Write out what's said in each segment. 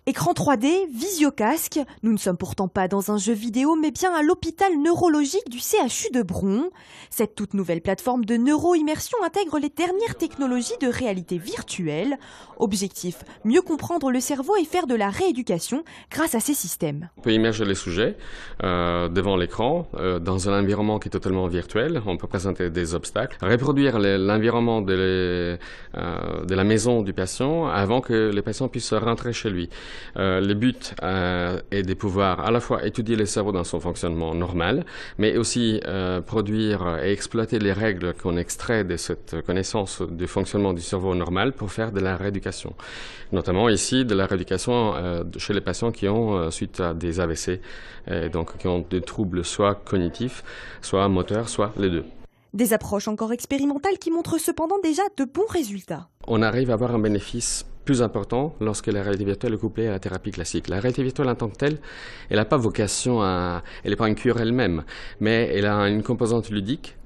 Écran 3D, visiocasque, nous ne sommes pourtant pas dans un jeu vidéo mais bien à l'hôpital neurologique du CHU de Bron. Cette toute nouvelle plateforme de neuroimmersion intègre les dernières technologies de réalité virtuelle. Objectif, mieux comprendre le cerveau et faire de la rééducation grâce à ces systèmes. On peut immerger les sujets devant l'écran, dans un environnement qui est totalement virtuel. On peut présenter des obstacles, reproduire l'environnement de la maison du patient avant que le patient puisse rentrer chez lui. Le but est de pouvoir à la fois étudier le cerveau dans son fonctionnement normal, mais aussi produire et exploiter les règles qu'on extrait de cette connaissance du fonctionnement du cerveau normal pour faire de la rééducation. Notamment ici, de la rééducation chez les patients qui ont, suite à des AVC, donc qui ont des troubles soit cognitifs, soit moteurs, soit les deux. Des approches encore expérimentales qui montrent cependant déjà de bons résultats. On arrive à avoir un bénéfice plus important lorsque la réalité virtuelle est couplée à la thérapie classique. La réalité virtuelle en tant que telle, elle n'a pas vocation elle n'est pas une cure elle-même, mais elle a une composante ludique.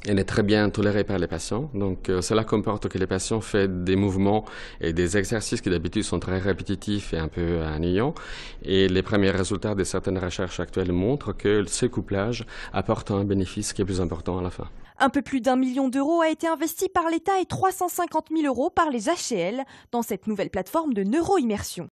Elle est très bien tolérée par les patients, donc cela comporte que les patients font des mouvements et des exercices qui d'habitude sont très répétitifs et un peu ennuyants. Et les premiers résultats de certaines recherches actuelles montrent que ces couplages apportent un bénéfice qui est plus important à la fin. Un peu plus d'1 million d'euros a été investi par l'État et 350 000 € par les HCL dans cette nouvelle plateforme de neuroimmersion.